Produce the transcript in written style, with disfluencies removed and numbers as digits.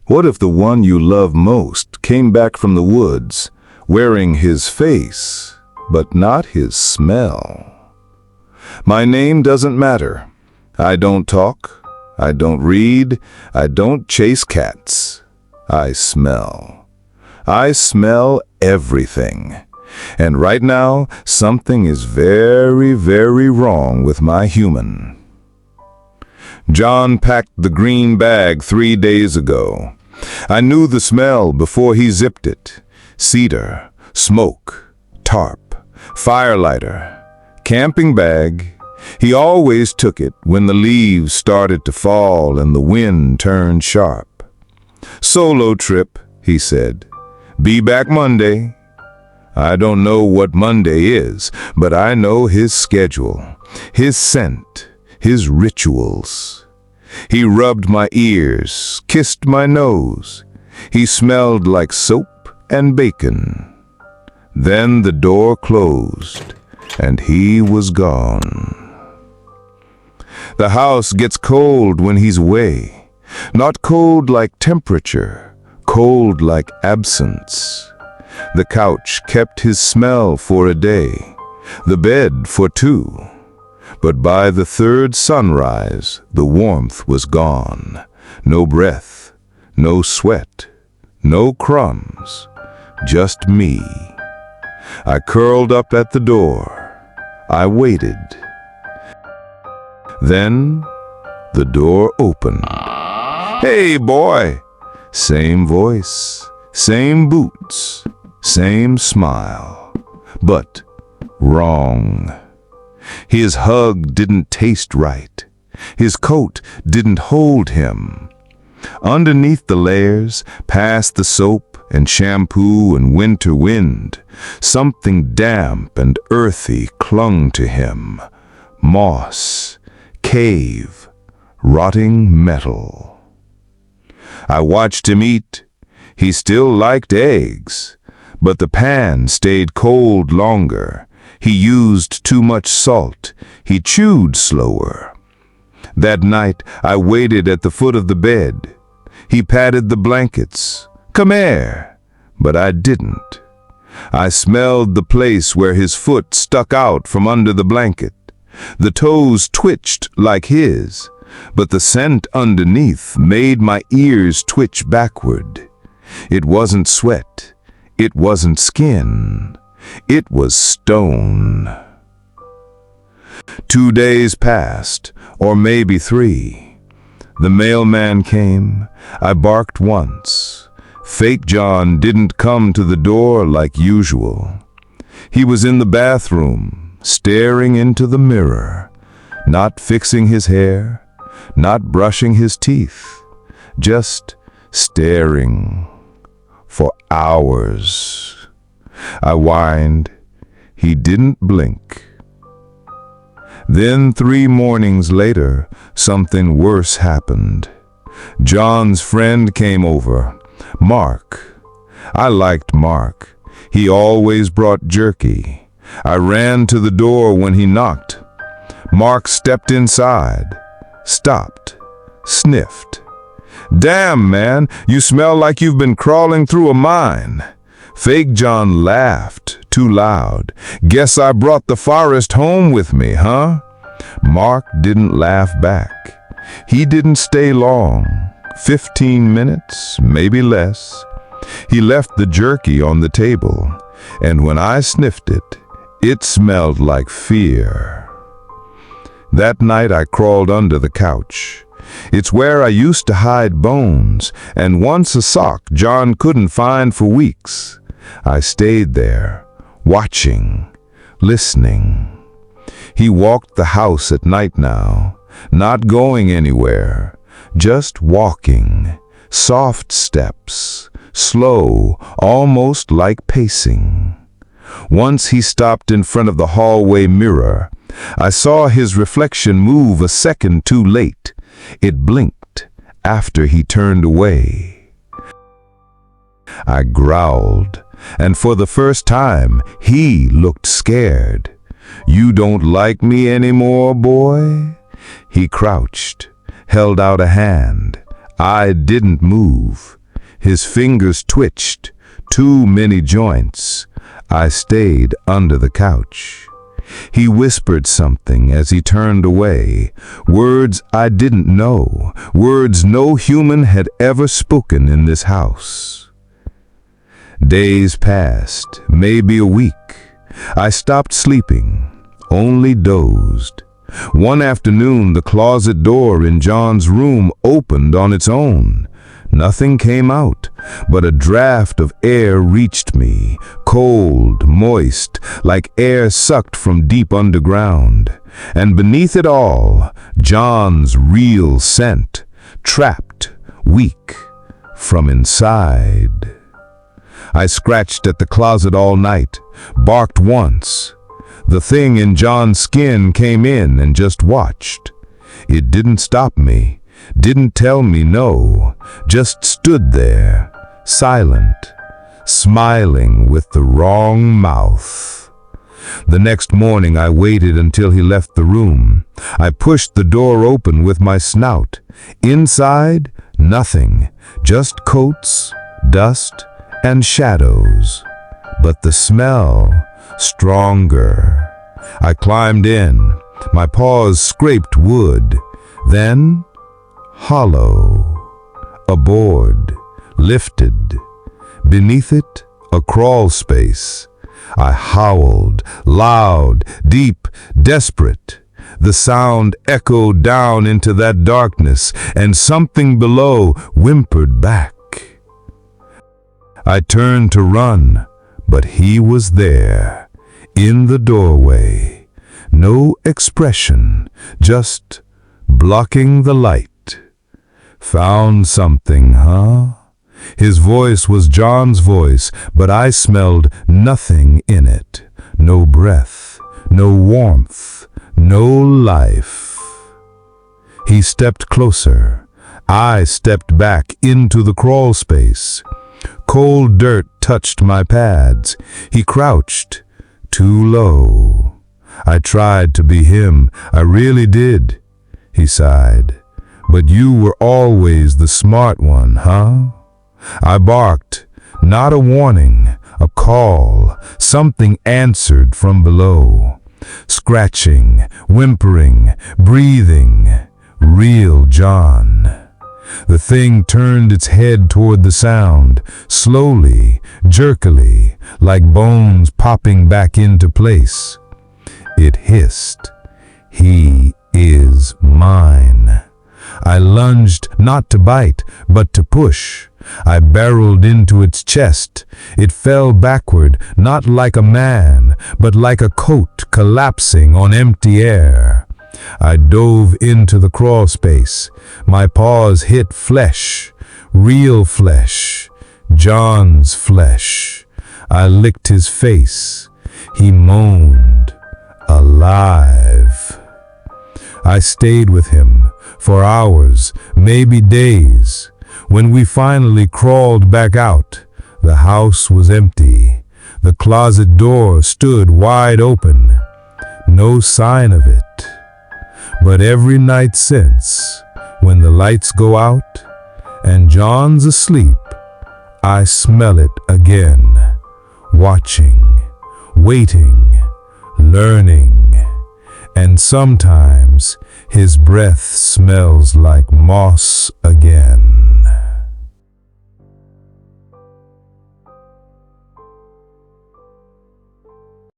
What if the one you love most came back from the woods, wearing his face, but not his smell? My name doesn't matter. I don't talk. I don't read. I don't chase cats. I smell. I smell everything. And right now, something is very, very wrong with my human. John packed the green bag 3 days ago. I knew the smell before he zipped it. Cedar, smoke, tarp, firelighter, camping bag. He always took it when the leaves started to fall and the wind turned sharp. Solo trip, he said. Be back Monday. I don't know what Monday is, but I know his schedule, his scent, his rituals. He rubbed my ears, kissed my nose. He smelled like soap and bacon. Then the door closed, and he was gone. The house gets cold when he's away. Not cold like temperature, cold like absence. The couch kept his smell for a day, the bed for 2. But by the 3rd sunrise, the warmth was gone. No breath, no sweat, no crumbs, just me. I curled up at the door. I waited. Then the door opened. Hey, boy! Same voice, same boots, same smile, but wrong. His hug didn't taste right. His coat didn't hold him. Underneath the layers, past the soap and shampoo and winter wind, something damp and earthy clung to him. Moss, cave, rotting metal. I watched him eat. He still liked eggs, but the pan stayed cold longer. He used too much salt. He chewed slower. That night, I waited at the foot of the bed. He patted the blankets. Come here. But I didn't. I smelled the place where his foot stuck out from under the blanket. The toes twitched like his, but the scent underneath made my ears twitch backward. It wasn't sweat. It wasn't skin. It was stone. 2 days passed, or maybe 3. The mailman came. I barked once. Fake John didn't come to the door like usual. He was in the bathroom, staring into the mirror, not fixing his hair, not brushing his teeth, just staring for hours. I whined. He didn't blink. Then 3 mornings later, something worse happened. John's friend came over, Mark. I liked Mark. He always brought jerky. I ran to the door when he knocked. Mark stepped inside, stopped, sniffed. Damn, man, you smell like you've been crawling through a mine. Fake John laughed, too loud. Guess I brought the forest home with me, huh? Mark didn't laugh back. He didn't stay long. 15 minutes, maybe less. He left the jerky on the table, and when I sniffed it, it smelled like fear. That night I crawled under the couch. It's where I used to hide bones, and once a sock John couldn't find for weeks. I stayed there, watching, listening. He walked the house at night now, not going anywhere, just walking, soft steps, slow, almost like pacing. Once he stopped in front of the hallway mirror. I saw his reflection move a second too late. It blinked after he turned away. I growled, and for the first time, he looked scared. You don't like me anymore, boy? He crouched, held out a hand. I didn't move. His fingers twitched, too many joints. I stayed under the couch. He whispered something as he turned away, words I didn't know, words no human had ever spoken in this house. Days passed, maybe a week. I stopped sleeping, only dozed. One afternoon, the closet door in John's room opened on its own. Nothing came out, but a draft of air reached me, cold, moist, like air sucked from deep underground. And beneath it all, John's real scent, trapped, weak, from inside. I scratched at the closet all night, barked once. The thing in John's skin came in and just watched. It didn't stop me, didn't tell me no, just stood there, silent, smiling with the wrong mouth. The next morning I waited until he left the room. I pushed the door open with my snout. Inside, nothing, just coats, dust, and shadows. But the smell, stronger. I climbed in. My paws scraped wood. Then, hollow. A board, lifted. Beneath it, a crawl space. I howled, loud, deep, desperate. The sound echoed down into that darkness, and something below whimpered back. I turned to run, but he was there, in the doorway. No expression, just blocking the light. Found something, huh? His voice was John's voice, but I smelled nothing in it. No breath, no warmth, no life. He stepped closer. I stepped back into the crawl space. Cold dirt touched my pads. He crouched, too low. I tried to be him, I really did. He sighed. But you were always the smart one, huh? I barked, not a warning, a call. Something answered from below. Scratching, whimpering, breathing. Real John. The thing turned its head toward the sound, slowly, jerkily, like bones popping back into place. It hissed, "He is mine." I lunged, not to bite, but to push. I barreled into its chest. It fell backward, not like a man, but like a coat collapsing on empty air. I dove into the crawl space. My paws hit flesh, real flesh, John's flesh. I licked his face. He moaned, alive. I stayed with him for hours, maybe days. When we finally crawled back out, the house was empty. The closet door stood wide open. No sign of it. But every night since, when the lights go out and John's asleep, I smell it again, watching, waiting, learning. And sometimes his breath smells like moss again.